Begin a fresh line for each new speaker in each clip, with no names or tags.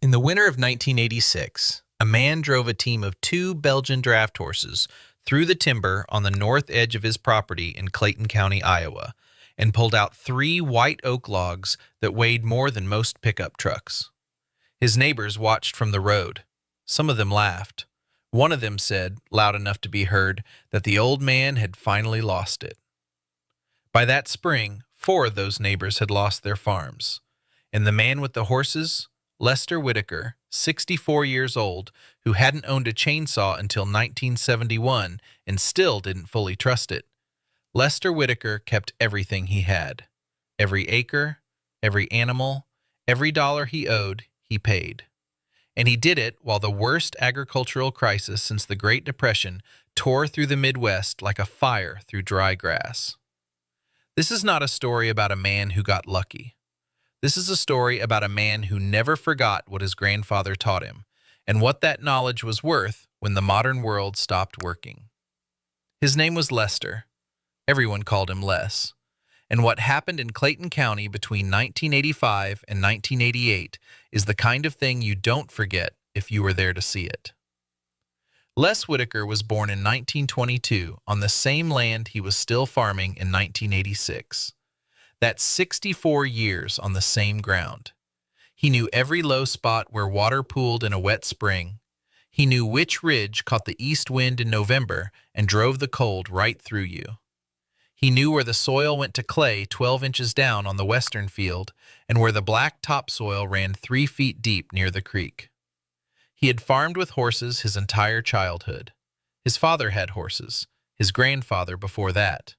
In the winter of 1986, a man drove a team of two Belgian draft horses through the timber on the north edge of his property in Clayton County, Iowa, and pulled out three white oak logs that weighed more than most pickup trucks. His neighbors watched from the road. Some of them laughed. One of them said, loud enough to be heard, that the old man had finally lost it. By that spring, four of those neighbors had lost their farms, and the man with the horses, Lester Whitaker, 64 years old, who hadn't owned a chainsaw until 1971 and still didn't fully trust it. Lester Whitaker kept everything he had. Every acre, every animal, every dollar he owed, he paid. And he did it while the worst agricultural crisis since the Great Depression tore through the Midwest like a fire through dry grass. This is not a story about a man who got lucky. This is a story about a man who never forgot what his grandfather taught him, and what that knowledge was worth when the modern world stopped working. His name was Lester. Everyone called him Les. And what happened in Clayton County between 1985 and 1988 is the kind of thing you don't forget if you were there to see it. Les Whitaker was born in 1922 on the same land he was still farming in 1986. That's 64 years on the same ground. He knew every low spot where water pooled in a wet spring. He knew which ridge caught the east wind in November and drove the cold right through you. He knew where the soil went to clay 12 inches down on the western field and where the black topsoil ran 3 feet deep near the creek. He had farmed with horses his entire childhood. His father had horses, his grandfather before that.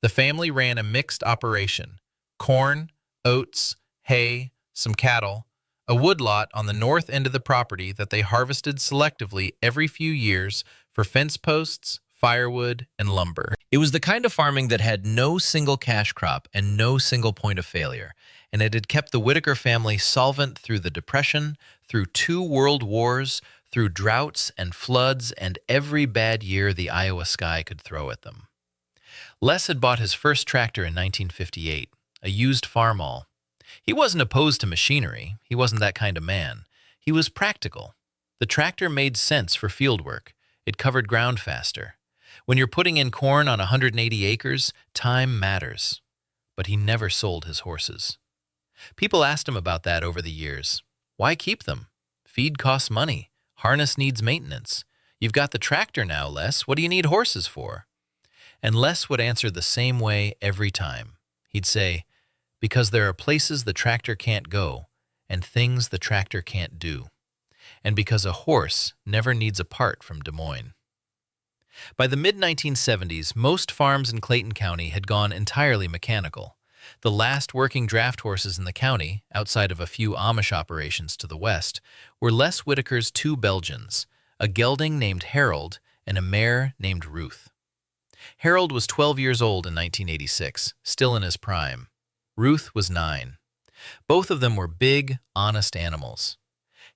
The family ran a mixed operation: corn, oats, hay, some cattle, a woodlot on the north end of the property that they harvested selectively every few years for fence posts, firewood, and lumber. It was the kind of farming that had no single cash crop and no single point of failure, and it had kept the Whitaker family solvent through the Depression, through 2 world wars, through droughts and floods, and every bad year the Iowa sky could throw at them. Les had bought his first tractor in 1958, a used farmall. He wasn't opposed to machinery. He wasn't that kind of man. He was practical. The tractor made sense for field work. It covered ground faster. When you're putting in corn on 180 acres, time matters. But he never sold his horses. People asked him about that over the years. Why keep them? Feed costs money. Harness needs maintenance. You've got the tractor now, Les. What do you need horses for? And Les would answer the same way every time. He'd say, because there are places the tractor can't go and things the tractor can't do. And because a horse never needs a part from Des Moines. By the mid-1970s, most farms in Clayton County had gone entirely mechanical. The last working draft horses in the county, outside of a few Amish operations to the west, were Les Whitaker's 2 Belgians, a gelding named Harold and a mare named Ruth. Harold was 12 years old in 1986, still in his prime. Ruth was 9. Both of them were big, honest animals.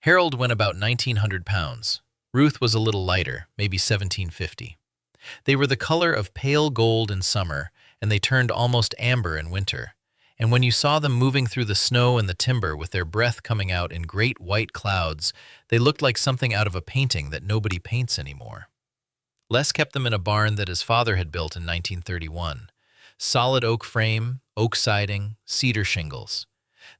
Harold went about 1,900 pounds. Ruth was a little lighter, maybe 1,750. They were the color of pale gold in summer, and they turned almost amber in winter. And when you saw them moving through the snow and the timber with their breath coming out in great white clouds, they looked like something out of a painting that nobody paints anymore. Les kept them in a barn that his father had built in 1931. Solid oak frame, oak siding, cedar shingles.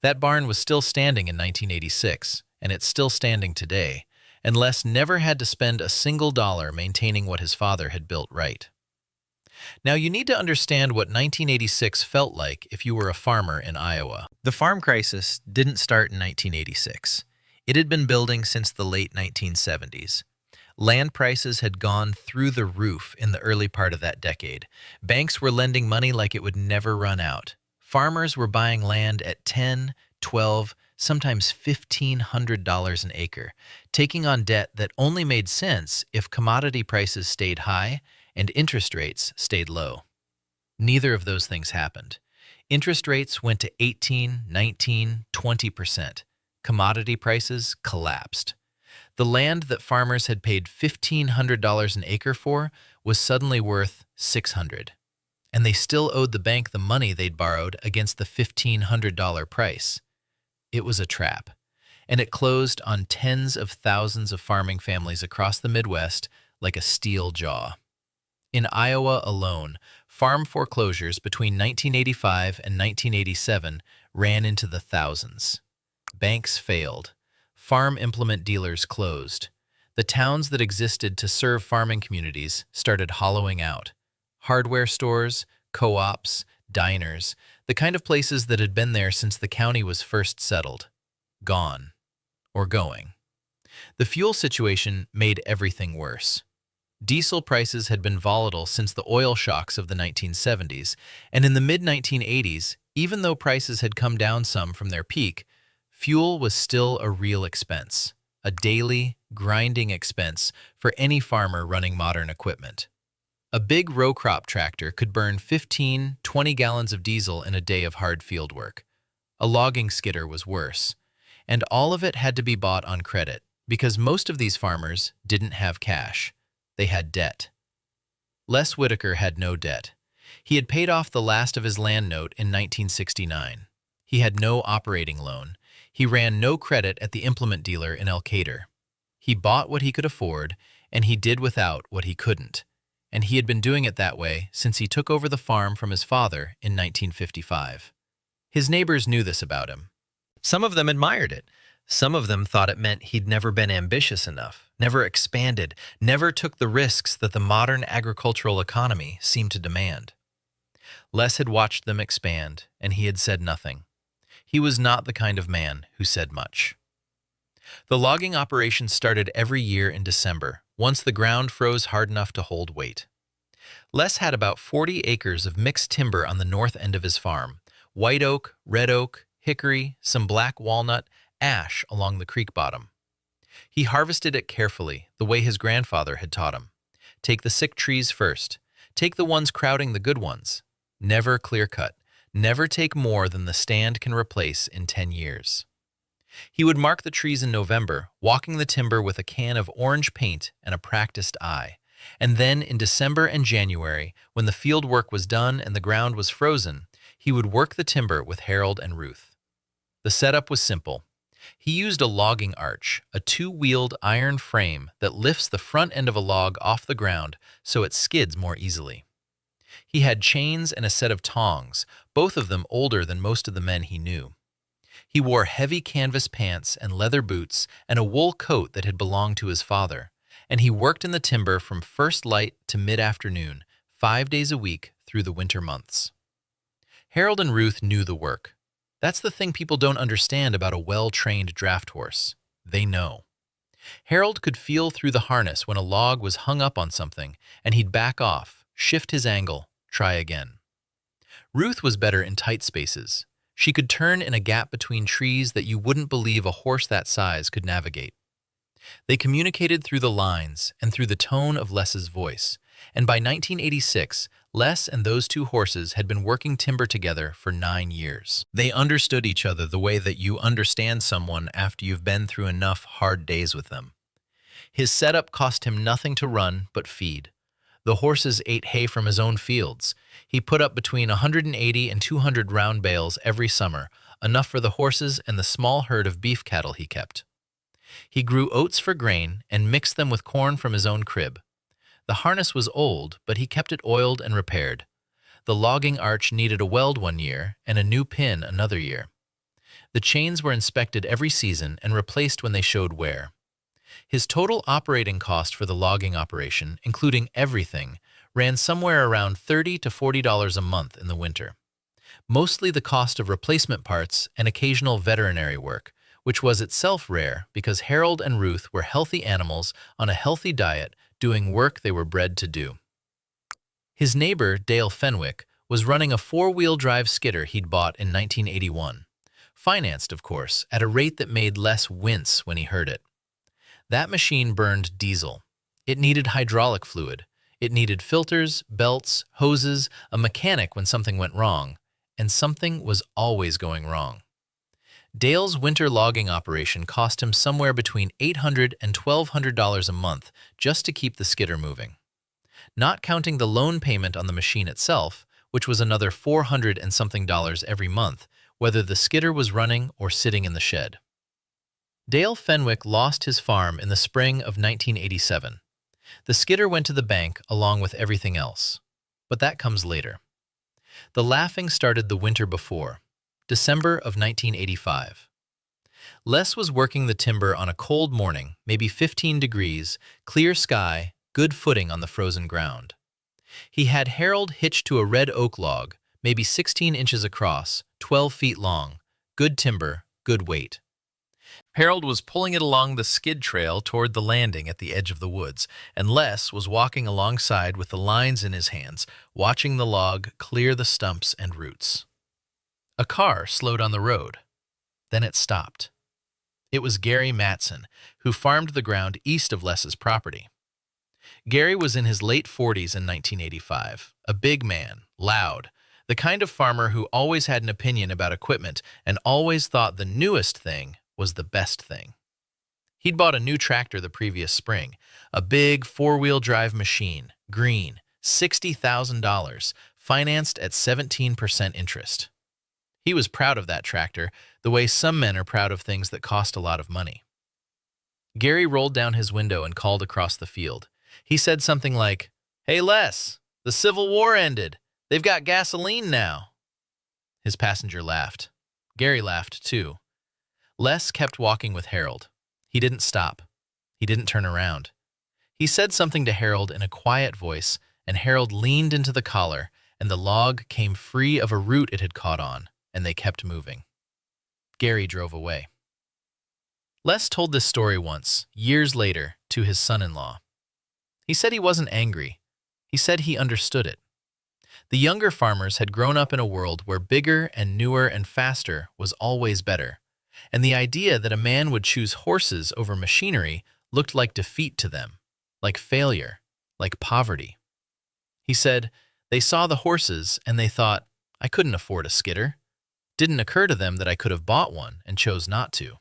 That barn was still standing in 1986, and it's still standing today, and Les never had to spend a single dollar maintaining what his father had built right. Now you need to understand what 1986 felt like if you were a farmer in Iowa. The farm crisis didn't start in 1986. It had been building since the late 1970s. Land prices had gone through the roof in the early part of that decade. Banks were lending money like it would never run out. Farmers were buying land at $10, $12, sometimes $1,500 an acre, taking on debt that only made sense if commodity prices stayed high and interest rates stayed low. Neither of those things happened. Interest rates went to 18, 19, 20%. Commodity prices collapsed. The land that farmers had paid $1,500 an acre for was suddenly worth $600. And they still owed the bank the money they'd borrowed against the $1,500 price. It was a trap. and it closed on tens of thousands of farming families across the Midwest like a steel jaw. In Iowa alone, farm foreclosures between 1985 and 1987 ran into the thousands. Banks failed. Farm implement dealers closed. The towns that existed to serve farming communities started hollowing out. Hardware stores, co-ops, diners, the kind of places that had been there since the county was first settled. Gone. Or going. The fuel situation made everything worse. Diesel prices had been volatile since the oil shocks of the 1970s, and in the mid-1980s, even though prices had come down some from their peak, fuel was still a real expense, a daily, grinding expense for any farmer running modern equipment. A big row crop tractor could burn 15, 20 gallons of diesel in a day of hard field work. A logging skidder was worse, and all of it had to be bought on credit because most of these farmers didn't have cash. They had debt. Les Whitaker had no debt. He had paid off the last of his land note in 1969. He had no operating loan. He ran no credit at the implement dealer in Elkader. He bought what he could afford, and he did without what he couldn't. And he had been doing it that way since he took over the farm from his father in 1955. His neighbors knew this about him. Some of them admired it. Some of them thought it meant he'd never been ambitious enough, never expanded, never took the risks that the modern agricultural economy seemed to demand. Les had watched them expand, and he had said nothing. He was not the kind of man who said much. The logging operation started every year in December, once the ground froze hard enough to hold weight. Les had about 40 acres of mixed timber on the north end of his farm: white oak, red oak, hickory, some black walnut, ash along the creek bottom. He harvested it carefully, the way his grandfather had taught him. Take the sick trees first. Take the ones crowding the good ones. Never clear cut. Never take more than the stand can replace in 10 years. He would mark the trees in November, walking the timber with a can of orange paint and a practiced eye. And then in December and January, when the field work was done and the ground was frozen, he would work the timber with Harold and Ruth. The setup was simple. He used a logging arch, a two-wheeled iron frame that lifts the front end of a log off the ground so it skids more easily. He had chains and a set of tongs, both of them older than most of the men he knew. He wore heavy canvas pants and leather boots and a wool coat that had belonged to his father, and he worked in the timber from first light to mid-afternoon, 5 days a week through the winter months. Harold and Ruth knew the work. That's the thing people don't understand about a well-trained draft horse. They know. Harold could feel through the harness when a log was hung up on something, and he'd back off, shift his angle, try again. Ruth was better in tight spaces. She could turn in a gap between trees that you wouldn't believe a horse that size could navigate. They communicated through the lines and through the tone of Les's voice, and by 1986, Les and those two horses had been working timber together for 9 years. They understood each other the way that you understand someone after you've been through enough hard days with them. His setup cost him nothing to run but feed. The horses ate hay from his own fields. He put up between 180 and 200 round bales every summer, enough for the horses and the small herd of beef cattle he kept. He grew oats for grain and mixed them with corn from his own crib. The harness was old, but he kept it oiled and repaired. The logging arch needed a weld one year and a new pin another year. The chains were inspected every season and replaced when they showed wear. His total operating cost for the logging operation, including everything, ran somewhere around $30 to $40 a month in the winter. Mostly the cost of replacement parts and occasional veterinary work, which was itself rare because Harold and Ruth were healthy animals on a healthy diet doing work they were bred to do. His neighbor, Dale Fenwick, was running a 4-wheel drive skidder he'd bought in 1981. Financed, of course, at a rate that made Les wince when he heard it. That machine burned diesel. It needed hydraulic fluid. It needed filters, belts, hoses, a mechanic when something went wrong, and something was always going wrong. Dale's winter logging operation cost him somewhere between $800 and $1,200 a month just to keep the skidder moving. Not counting the loan payment on the machine itself, which was another $400 and something every month, whether the skidder was running or sitting in the shed. Dale Fenwick lost his farm in the spring of 1987. The skidder went to the bank along with everything else. But that comes later. The laughing started the winter before, December of 1985. Les was working the timber on a cold morning, maybe 15 degrees, clear sky, good footing on the frozen ground. He had Harold hitched to a red oak log, maybe 16 inches across, 12 feet long, good timber, good weight. Harold was pulling it along the skid trail toward the landing at the edge of the woods, and Les was walking alongside with the lines in his hands, watching the log clear the stumps and roots. A car slowed on the road. Then it stopped. It was Gary Matson, who farmed the ground east of Les's property. Gary was in his late 40s in 1985, a big man, loud, the kind of farmer who always had an opinion about equipment and always thought the newest thing was the best thing. He'd bought a new tractor the previous spring, a big four-wheel drive machine, green, $60,000, financed at 17% interest. He was proud of that tractor, the way some men are proud of things that cost a lot of money. Gary rolled down his window and called across the field. He said something like, "Hey Les, the Civil War ended. They've got gasoline now." His passenger laughed. Gary laughed too. Les kept walking with Harold. He didn't stop. He didn't turn around. He said something to Harold in a quiet voice, and Harold leaned into the collar, and the log came free of a root it had caught on, and they kept moving. Gary drove away. Les told this story once, years later, to his son-in-law. He said he wasn't angry. He said he understood it. The younger farmers had grown up in a world where bigger and newer and faster was always better, and the idea that a man would choose horses over machinery looked like defeat to them, like failure, like poverty. He said, they saw the horses and they thought, I couldn't afford a skidder. Didn't occur to them that I could have bought one and chose not to.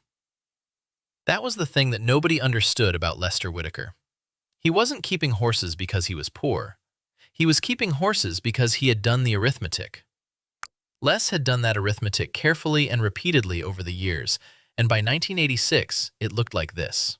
That was the thing that nobody understood about Lester Whitaker. He wasn't keeping horses because he was poor. He was keeping horses because he had done the arithmetic. Les had done that arithmetic carefully and repeatedly over the years, and by 1986, it looked like this.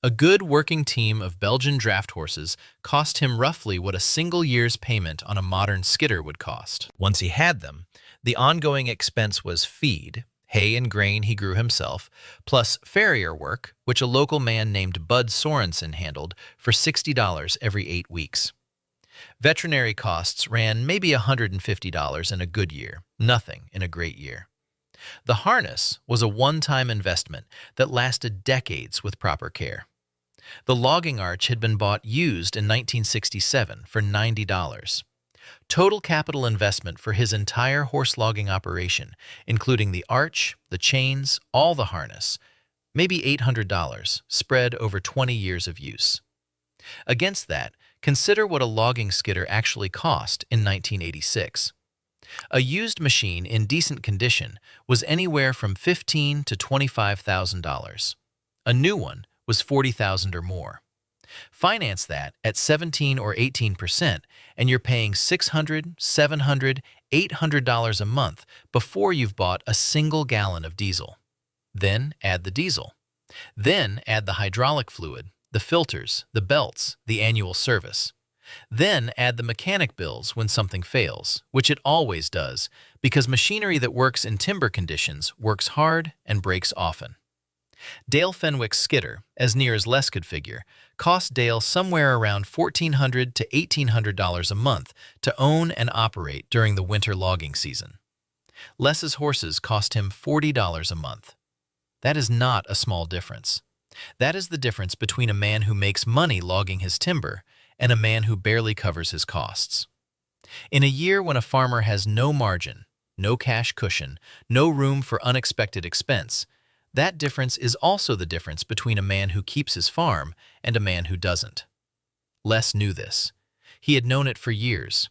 A good working team of Belgian draft horses cost him roughly what a single year's payment on a modern skidder would cost. Once he had them, the ongoing expense was feed, hay and grain he grew himself, plus farrier work, which a local man named Bud Sorensen handled for $60 every 8 weeks. Veterinary costs ran maybe $150 in a good year, nothing in a great year. The harness was a one-time investment that lasted decades with proper care. The logging arch had been bought used in 1967 for $90. Total capital investment for his entire horse logging operation, including the arch, the chains, all the harness, maybe $800, spread over 20 years of use. Against that, consider what a logging skidder actually cost in 1986. A used machine in decent condition was anywhere from $15,000 to $25,000. A new one was $40,000 or more. Finance that at 17 or 18%, and you're paying $600, $700, $800 a month before you've bought a single gallon of diesel. Then add the diesel. Then add the hydraulic fluid, the filters, the belts, the annual service. Then add the mechanic bills when something fails, which it always does, because machinery that works in timber conditions works hard and breaks often. Dale Fenwick's skidder, as near as Les could figure, cost Dale somewhere around $1,400 to $1,800 a month to own and operate during the winter logging season. Les's horses cost him $40 a month. That is not a small difference. That is the difference between a man who makes money logging his timber and a man who barely covers his costs. In a year when a farmer has no margin, no cash cushion, no room for unexpected expense, that difference is also the difference between a man who keeps his farm and a man who doesn't. Les knew this. He had known it for years.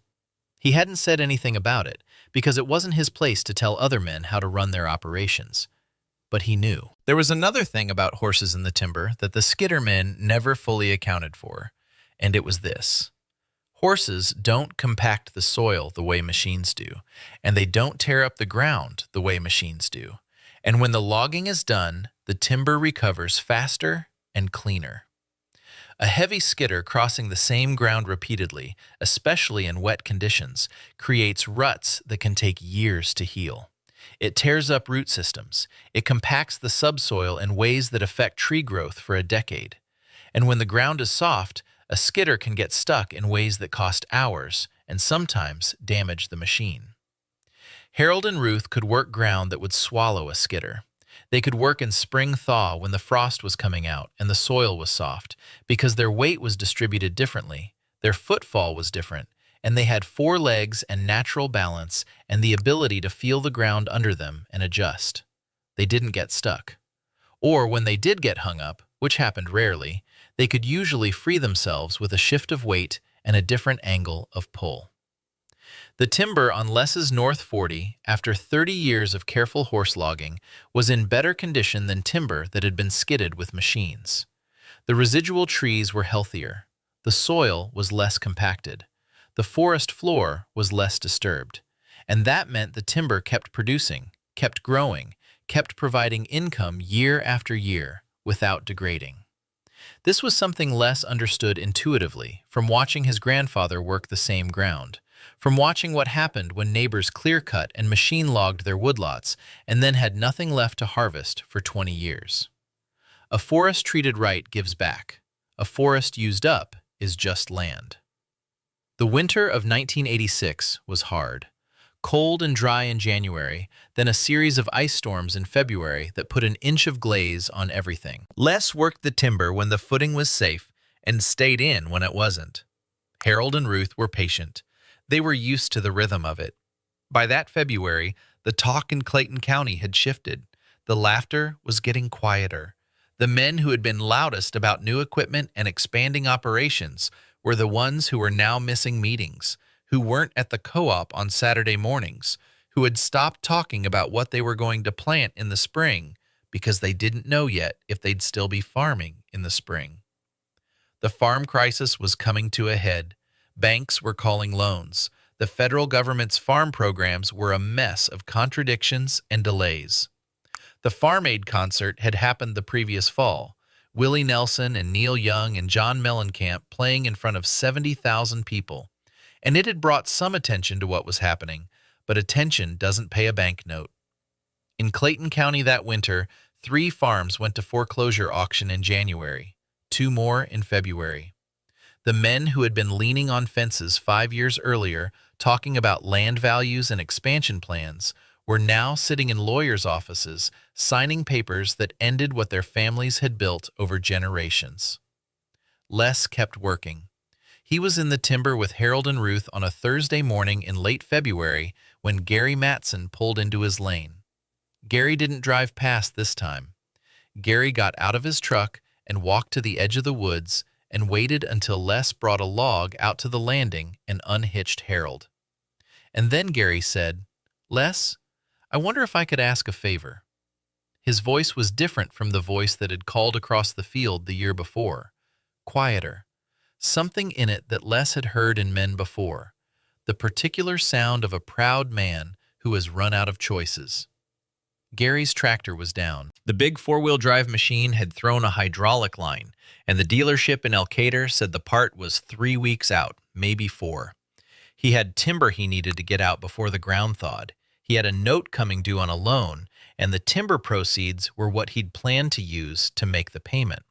He hadn't said anything about it because it wasn't his place to tell other men how to run their operations. But he knew. There was another thing about horses in the timber that the skidder men never fully accounted for, and it was this. Horses don't compact the soil the way machines do, and they don't tear up the ground the way machines do. And when the logging is done, the the timber recovers faster and cleaner. A heavy skidder crossing the same ground repeatedly, especially in wet conditions, creates ruts that can take years to heal. It tears up root systems. It compacts the subsoil in ways that affect tree growth for a decade. And when the ground is soft, a skidder can get stuck in ways that cost hours and sometimes damage the machine. Harold and Ruth could work ground that would swallow a skidder. They could work in spring thaw when the frost was coming out and the soil was soft, because their weight was distributed differently, their footfall was different, and they had 4 legs and natural balance and the ability to feel the ground under them and adjust. They didn't get stuck. Or when they did get hung up, which happened rarely, they could usually free themselves with a shift of weight and a different angle of pull. The timber on Les's North 40, after 30 years of careful horse logging, was in better condition than timber that had been skidded with machines. The residual trees were healthier. The soil was less compacted. The forest floor was less disturbed. And that meant the timber kept producing, kept growing, kept providing income year after year without degrading. This was something Les understood intuitively from watching his grandfather work the same ground, from watching what happened when neighbors clear-cut and machine-logged their woodlots and then had nothing left to harvest for 20 years. A forest treated right gives back. A forest used up is just land. The winter of 1986 was hard. Cold and dry in January, then a series of ice storms in February that put an inch of glaze on everything. Les worked the timber when the footing was safe and stayed in when it wasn't. Harold and Ruth were patient. They were used to the rhythm of it. By that February, the talk in Clayton County had shifted. The laughter was getting quieter. The men who had been loudest about new equipment and expanding operations were the ones who were now missing meetings, who weren't at the co-op on Saturday mornings, who had stopped talking about what they were going to plant in the spring because they didn't know yet if they'd still be farming in the spring. The farm crisis was coming to a head. Banks were calling loans. The federal government's farm programs were a mess of contradictions and delays. The Farm Aid concert had happened the previous fall. Willie Nelson and Neil Young and John Mellencamp playing in front of 70,000 people. And it had brought some attention to what was happening, but attention doesn't pay a banknote. In Clayton County that winter, 3 farms went to foreclosure auction in January, 2 more in February. The men who had been leaning on fences 5 years earlier, talking about land values and expansion plans, were now sitting in lawyers' offices, signing papers that ended what their families had built over generations. Les kept working. He was in the timber with Harold and Ruth on a Thursday morning in late February when Gary Matson pulled into his lane. Gary didn't drive past this time. Gary got out of his truck and walked to the edge of the woods and waited until Les brought a log out to the landing and unhitched Harold. And then Gary said, "Les, I wonder if I could ask a favor." His voice was different from the voice that had called across the field the year before, quieter. Something in it that Les had heard in men before, the particular sound of a proud man who has run out of choices. Gary's tractor was down. The big 4-wheel drive machine had thrown a hydraulic line, and the dealership in Elkader said the part was 3 weeks out, maybe 4. He had timber he needed to get out before the ground thawed. He had a note coming due on a loan, and the timber proceeds were what he'd planned to use to make the payment.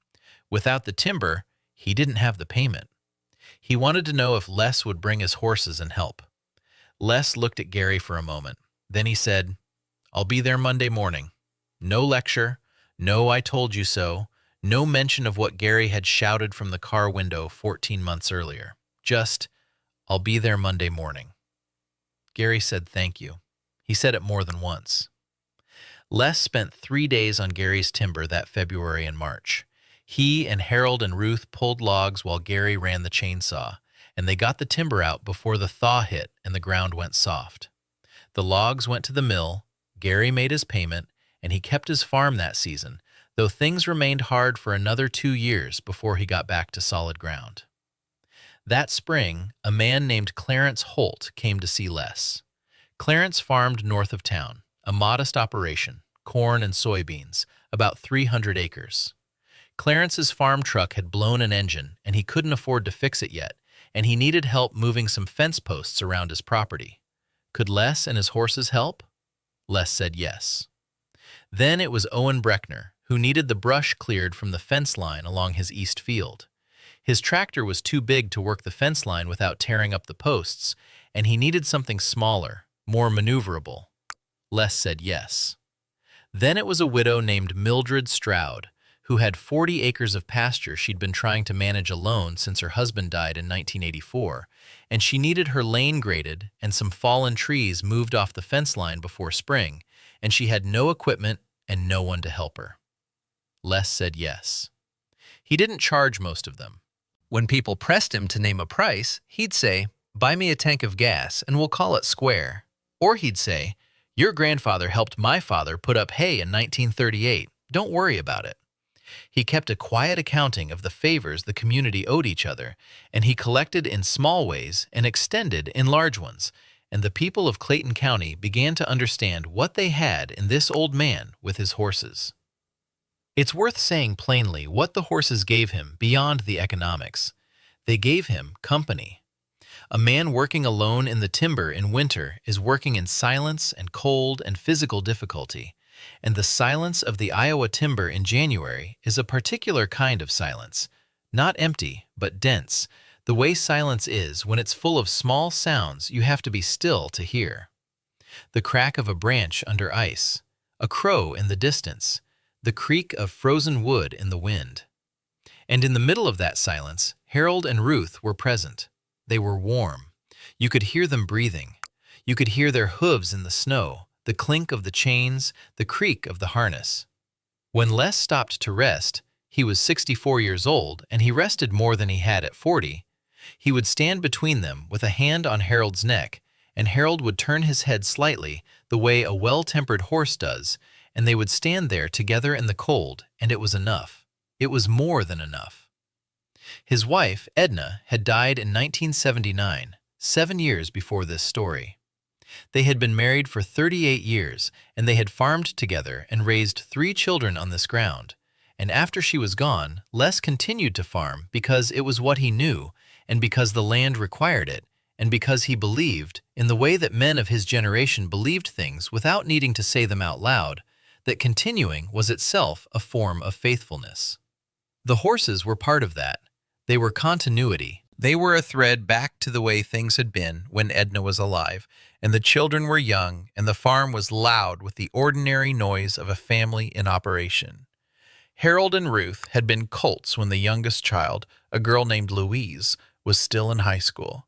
Without the timber, he didn't have the payment. He wanted to know if Les would bring his horses and help. Les looked at Gary for a moment. Then he said, "I'll be there Monday morning." No lecture, no "I told you so," no mention of what Gary had shouted from the car window 14 months earlier. Just, "I'll be there Monday morning." Gary said thank you. He said it more than once. Les spent 3 days on Gary's timber that February and March. He and Harold and Ruth pulled logs while Gary ran the chainsaw, and they got the timber out before the thaw hit and the ground went soft. The logs went to the mill, Gary made his payment, and he kept his farm that season, though things remained hard for another 2 years before he got back to solid ground. That spring, a man named Clarence Holt came to see Les. Clarence farmed north of town, a modest operation, corn and soybeans, about 300 acres. Clarence's farm truck had blown an engine, and he couldn't afford to fix it yet, and he needed help moving some fence posts around his property. Could Les and his horses help? Les said yes. Then it was Owen Breckner, who needed the brush cleared from the fence line along his east field. His tractor was too big to work the fence line without tearing up the posts, and he needed something smaller, more maneuverable. Les said yes. Then it was a widow named Mildred Stroud, who had 40 acres of pasture she'd been trying to manage alone since her husband died in 1984, and she needed her lane graded and some fallen trees moved off the fence line before spring, and she had no equipment and no one to help her. Les said yes. He didn't charge most of them. When people pressed him to name a price, he'd say, "Buy me a tank of gas and we'll call it square." Or he'd say, "Your grandfather helped my father put up hay in 1938. Don't worry about it." He kept a quiet accounting of the favors the community owed each other, and he collected in small ways and extended in large ones, and the people of Clayton County began to understand what they had in this old man with his horses. It's worth saying plainly what the horses gave him beyond the economics. They gave him company. A man working alone in the timber in winter is working in silence and cold and physical difficulty. And the silence of the Iowa timber in January is a particular kind of silence, not empty, but dense, the way silence is when it's full of small sounds you have to be still to hear. The crack of a branch under ice, a crow in the distance, the creak of frozen wood in the wind. And in the middle of that silence, Harold and Ruth were present. They were warm. You could hear them breathing. You could hear their hooves in the snow, the clink of the chains, the creak of the harness. When Les stopped to rest, he was 64 years old, and he rested more than he had at 40. He would stand between them with a hand on Harold's neck, and Harold would turn his head slightly, the way a well-tempered horse does, and they would stand there together in the cold, and it was enough. It was more than enough. His wife, Edna, had died in 1979, 7 years before this story. They had been married for 38 years, and they had farmed together and raised 3 children on this ground. And after she was gone, Les continued to farm because it was what he knew, and because the land required it, and because he believed, in the way that men of his generation believed things without needing to say them out loud, that continuing was itself a form of faithfulness. The horses were part of that. They were continuity. They were a thread back to the way things had been when Edna was alive, and the children were young, and the farm was loud with the ordinary noise of a family in operation. Harold and Ruth had been colts when the youngest child, a girl named Louise, was still in high school.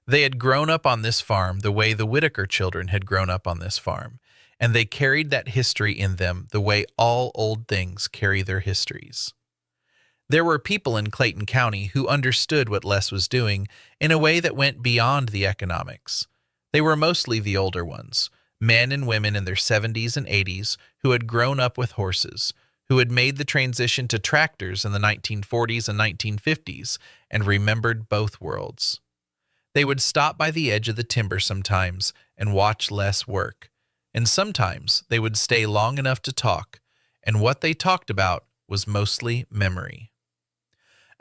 They had grown up on this farm the way the Whitaker children had grown up on this farm, and they carried that history in them the way all old things carry their histories. There were people in Clayton County who understood what Les was doing in a way that went beyond the economics. They were mostly the older ones, men and women in their 70s and 80s who had grown up with horses, who had made the transition to tractors in the 1940s and 1950s and remembered both worlds. They would stop by the edge of the timber sometimes and watch Les work, and sometimes they would stay long enough to talk, and what they talked about was mostly memory.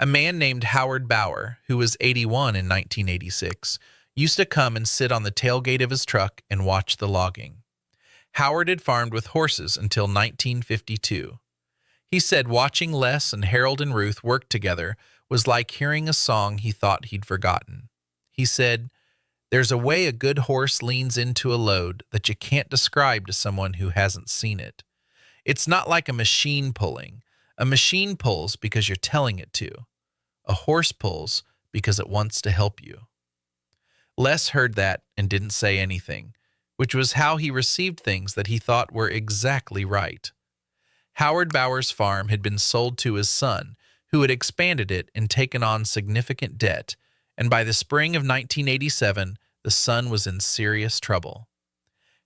A man named Howard Bauer, who was 81 in 1986, used to come and sit on the tailgate of his truck and watch the logging. Howard had farmed with horses until 1952. He said watching Les and Harold and Ruth work together was like hearing a song he thought he'd forgotten. He said, "There's a way a good horse leans into a load that you can't describe to someone who hasn't seen it. It's not like a machine pulling. A machine pulls because you're telling it to. A horse pulls because it wants to help you." Les heard that and didn't say anything, which was how he received things that he thought were exactly right. Howard Bauer's farm had been sold to his son, who had expanded it and taken on significant debt, and by the spring of 1987, the son was in serious trouble.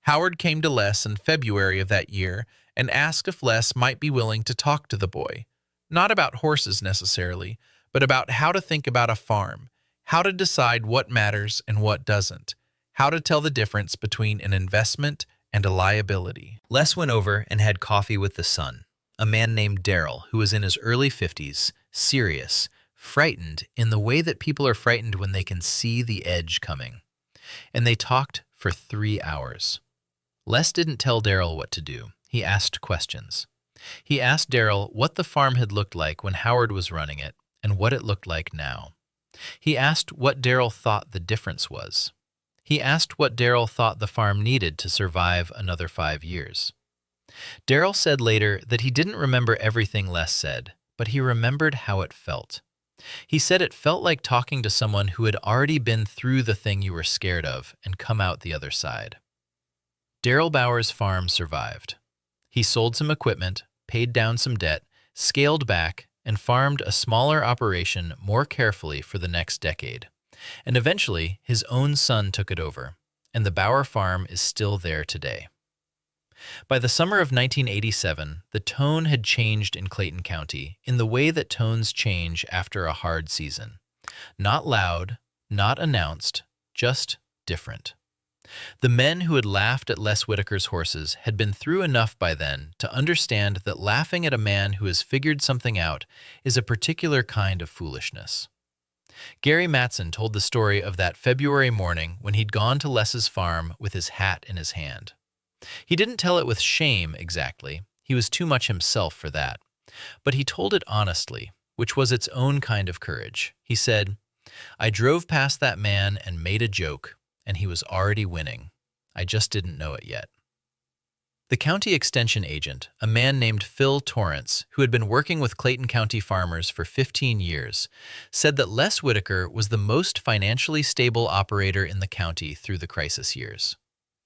Howard came to Les in February of that year and asked if Les might be willing to talk to the boy, not about horses necessarily, but about how to think about a farm, how to decide what matters and what doesn't, how to tell the difference between an investment and a liability. Les went over and had coffee with the son. a man named Daryl, who was in his early 50s, serious, frightened in the way that people are frightened when they can see the edge coming. And they talked for 3 hours. Les didn't tell Daryl what to do. He asked questions. He asked Daryl what the farm had looked like when Howard was running it and what it looked like now. He asked what Daryl thought the difference was. He asked what Daryl thought the farm needed to survive another 5 years. Daryl said later that he didn't remember everything Les said, but he remembered how it felt. He said it felt like talking to someone who had already been through the thing you were scared of and come out the other side. Daryl Bauer's farm survived. He sold some equipment, paid down some debt, scaled back, and farmed a smaller operation more carefully for the next decade. And eventually, his own son took it over, and the Bauer farm is still there today. By the summer of 1987, the tone had changed in Clayton County in the way that tones change after a hard season. Not loud, not announced, just different. The men who had laughed at Les Whitaker's horses had been through enough by then to understand that laughing at a man who has figured something out is a particular kind of foolishness. Gary Matson told the story of that February morning when he'd gone to Les's farm with his hat in his hand. He didn't tell it with shame exactly. He was too much himself for that. But he told it honestly, which was its own kind of courage. He said, "I drove past that man and made a joke, and he was already winning. I just didn't know it yet." The county extension agent, a man named Phil Torrance, who had been working with Clayton County farmers for 15 years, said that Les Whitaker was the most financially stable operator in the county through the crisis years.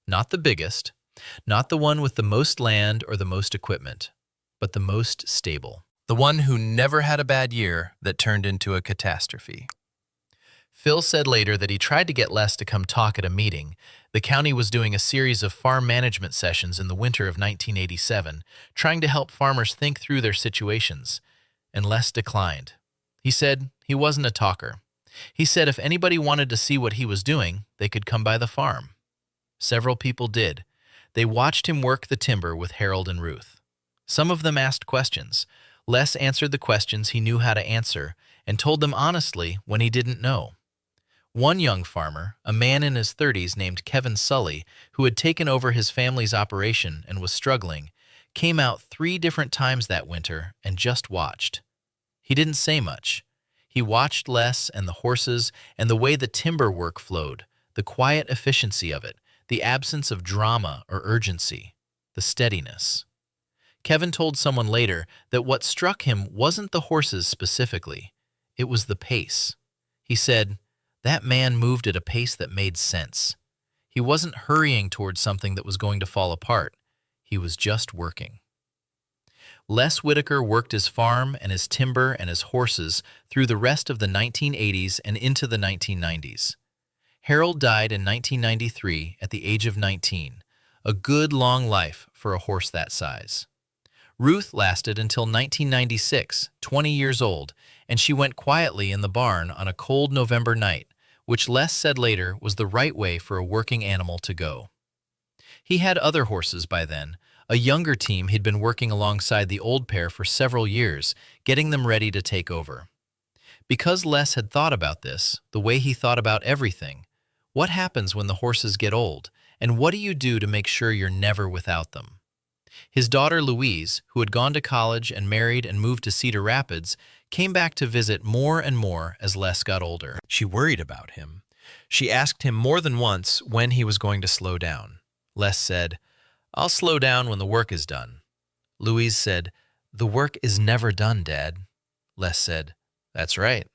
Not the biggest, not the one with the most land or the most equipment, but the most stable. The one who never had a bad year that turned into a catastrophe. Phil said later that he tried to get Les to come talk at a meeting. The county was doing a series of farm management sessions in the winter of 1987, trying to help farmers think through their situations, and Les declined. He said he wasn't a talker. He said if anybody wanted to see what he was doing, they could come by the farm. Several people did. They watched him work the timber with Harold and Ruth. Some of them asked questions. Les answered the questions he knew how to answer and told them honestly when he didn't know. One young farmer, a man in his 30s named Kevin Sully, who had taken over his family's operation and was struggling, came out 3 different times that winter and just watched. He didn't say much. He watched Les and the horses and the way the timber work flowed, the quiet efficiency of it, the absence of drama or urgency, the steadiness. Kevin told someone later that what struck him wasn't the horses specifically, it was the pace. He said, "That man moved at a pace that made sense. He wasn't hurrying towards something that was going to fall apart. He was just working." Les Whitaker worked his farm and his timber and his horses through the rest of the 1980s and into the 1990s. Harold died in 1993 at the age of 19, a good long life for a horse that size. Ruth lasted until 1996, 20 years old, and she went quietly in the barn on a cold November night, which Les said later was the right way for a working animal to go. He had other horses by then, a younger team he'd been working alongside the old pair for several years, getting them ready to take over. Because Les had thought about this, the way he thought about everything, what happens when the horses get old, and what do you do to make sure you're never without them? His daughter Louise, who had gone to college and married and moved to Cedar Rapids, came back to visit more and more as Les got older. She worried about him. She asked him more than once when he was going to slow down. Les said, "I'll slow down when the work is done." Louise said, "The work is never done, Dad." Les said, "That's right."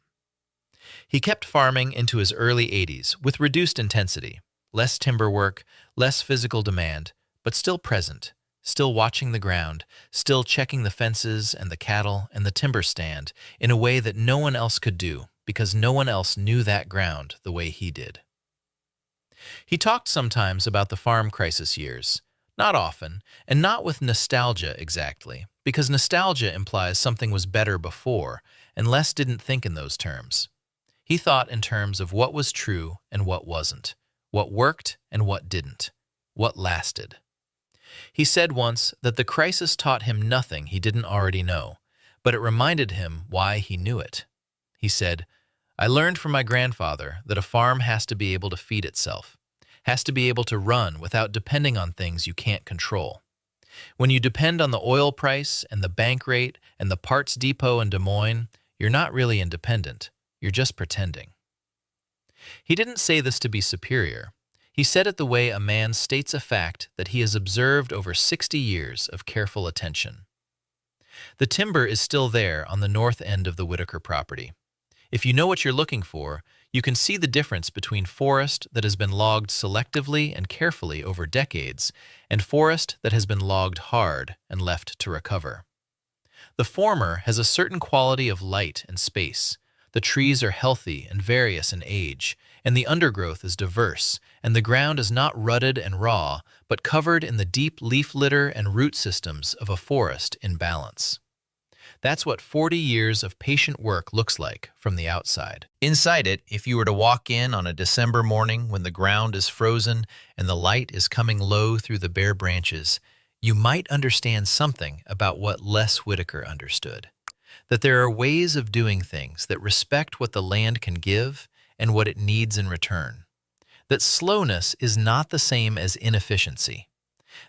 He kept farming into his early 80s with reduced intensity, less timber work, less physical demand, but still present, still watching the ground, still checking the fences and the cattle and the timber stand in a way that no one else could do because no one else knew that ground the way he did. He talked sometimes about the farm crisis years, not often, and not with nostalgia exactly, because nostalgia implies something was better before, and Les didn't think in those terms. He thought in terms of what was true and what wasn't, what worked and what didn't, what lasted. He said once that the crisis taught him nothing he didn't already know, but it reminded him why he knew it. He said, "I learned from my grandfather that a farm has to be able to feed itself, has to be able to run without depending on things you can't control. When you depend on the oil price and the bank rate and the parts depot in Des Moines, you're not really independent. You're just pretending." He didn't say this to be superior. He said it the way a man states a fact that he has observed over 60 years of careful attention. The timber is still there on the north end of the Whitaker property. If you know what you're looking for, you can see the difference between forest that has been logged selectively and carefully over decades and forest that has been logged hard and left to recover. The former has a certain quality of light and space. The trees are healthy and various in age, and the undergrowth is diverse, and the ground is not rutted and raw, but covered in the deep leaf litter and root systems of a forest in balance. That's what 40 years of patient work looks like from the outside. Inside it, if you were to walk in on a December morning when the ground is frozen and the light is coming low through the bare branches, you might understand something about what Les Whitaker understood. That there are ways of doing things that respect what the land can give and what it needs in return. That slowness is not the same as inefficiency.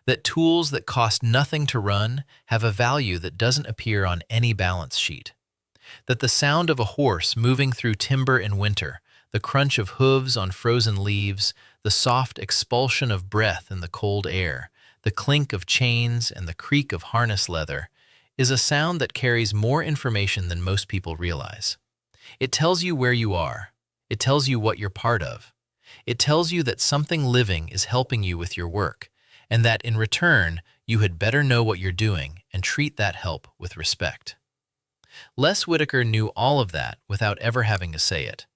That tools that cost nothing to run have a value that doesn't appear on any balance sheet. That the sound of a horse moving through timber in winter, the crunch of hooves on frozen leaves, the soft expulsion of breath in the cold air, the clink of chains and the creak of harness leather, is a sound that carries more information than most people realize. It tells you where you are. It tells you what you're part of. It tells you that something living is helping you with your work, and that in return, you had better know what you're doing and treat that help with respect. Les Whitaker knew all of that without ever having to say it.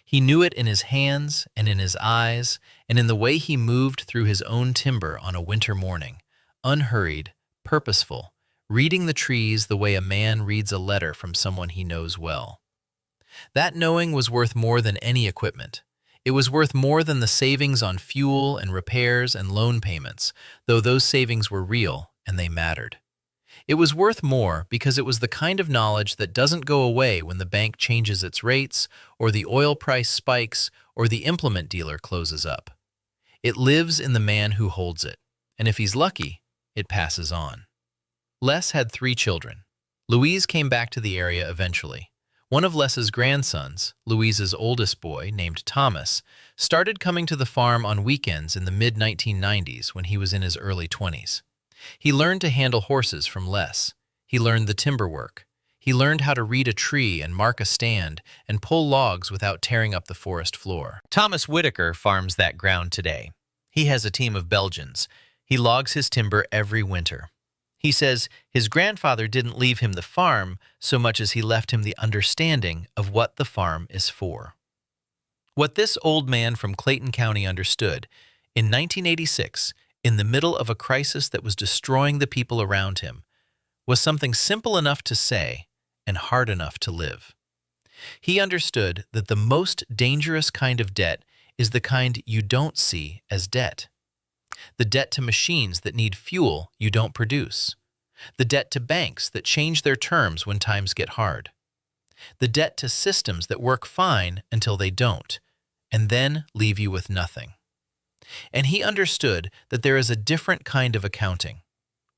He knew it in his hands and in his eyes and in the way he moved through his own timber on a winter morning, unhurried, purposeful, reading the trees the way a man reads a letter from someone he knows well. That knowing was worth more than any equipment. It was worth more than the savings on fuel and repairs and loan payments, though those savings were real and they mattered. It was worth more because it was the kind of knowledge that doesn't go away when the bank changes its rates or the oil price spikes or the implement dealer closes up. It lives in the man who holds it, and if he's lucky, it passes on. Les had 3 children. Louise came back to the area eventually. One of Les's grandsons, Louise's oldest boy, named Thomas, started coming to the farm on weekends in the mid-1990s when he was in his early 20s. He learned to handle horses from Les. He learned the timber work. He learned how to read a tree and mark a stand and pull logs without tearing up the forest floor. Thomas Whitaker farms that ground today. He has a team of Belgians. He logs his timber every winter. He says his grandfather didn't leave him the farm so much as he left him the understanding of what the farm is for. What this old man from Clayton County understood, in 1986, in the middle of a crisis that was destroying the people around him, was something simple enough to say and hard enough to live. He understood that the most dangerous kind of debt is the kind you don't see as debt. The debt to machines that need fuel you don't produce. The debt to banks that change their terms when times get hard. The debt to systems that work fine until they don't, and then leave you with nothing. And he understood that there is a different kind of accounting,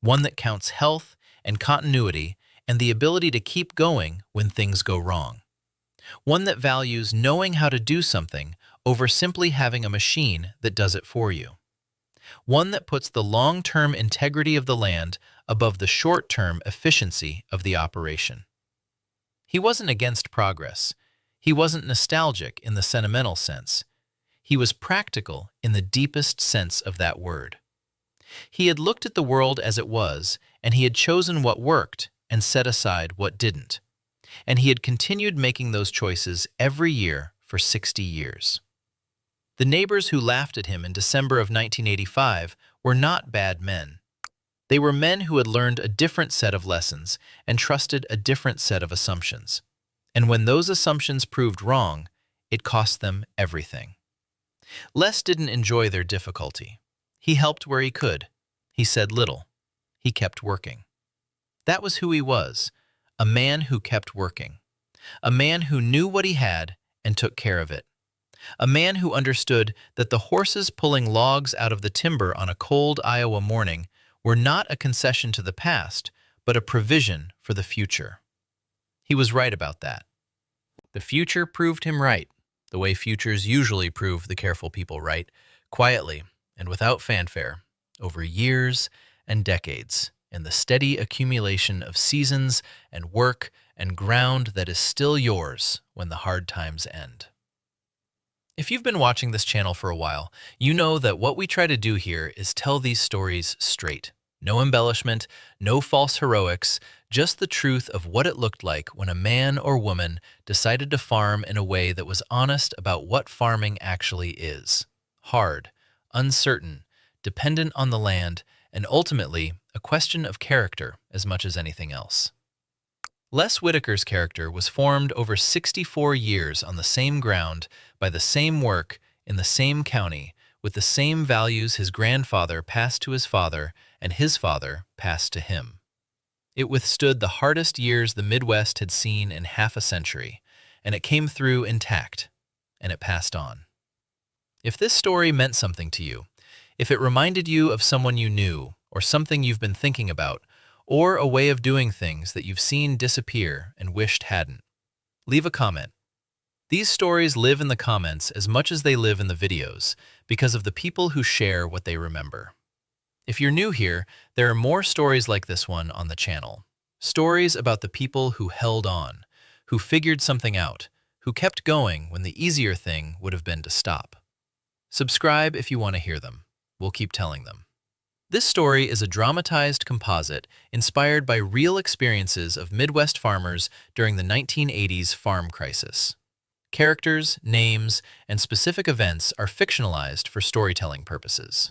one that counts health and continuity and the ability to keep going when things go wrong. One that values knowing how to do something over simply having a machine that does it for you. One that puts the long-term integrity of the land above the short-term efficiency of the operation. He wasn't against progress. He wasn't nostalgic in the sentimental sense. He was practical in the deepest sense of that word. He had looked at the world as it was, and he had chosen what worked and set aside what didn't. And he had continued making those choices every year for 60 years. The neighbors who laughed at him in December of 1985 were not bad men. They were men who had learned a different set of lessons and trusted a different set of assumptions. And when those assumptions proved wrong, it cost them everything. Les didn't enjoy their difficulty. He helped where he could. He said little. He kept working. That was who he was, a man who kept working. A man who knew what he had and took care of it. A man who understood that the horses pulling logs out of the timber on a cold Iowa morning were not a concession to the past, but a provision for the future. He was right about that. The future proved him right, the way futures usually prove the careful people right, quietly and without fanfare, over years and decades, in the steady accumulation of seasons and work and ground that is still yours when the hard times end. If you've been watching this channel for a while, you know that what we try to do here is tell these stories straight. No embellishment, no false heroics, just the truth of what it looked like when a man or woman decided to farm in a way that was honest about what farming actually is. Hard, uncertain, dependent on the land, and ultimately a question of character as much as anything else. Les Whitaker's character was formed over 64 years on the same ground, by the same work, in the same county, with the same values his grandfather passed to his father and his father passed to him. It withstood the hardest years the Midwest had seen in half a century, and it came through intact, and it passed on. If this story meant something to you, if it reminded you of someone you knew, or something you've been thinking about, or a way of doing things that you've seen disappear and wished hadn't, leave a comment. These stories live in the comments as much as they live in the videos because of the people who share what they remember. If you're new here, there are more stories like this one on the channel. Stories about the people who held on, who figured something out, who kept going when the easier thing would have been to stop. Subscribe if you want to hear them. We'll keep telling them. This story is a dramatized composite inspired by real experiences of Midwest farmers during the 1980s farm crisis. Characters, names, and specific events are fictionalized for storytelling purposes.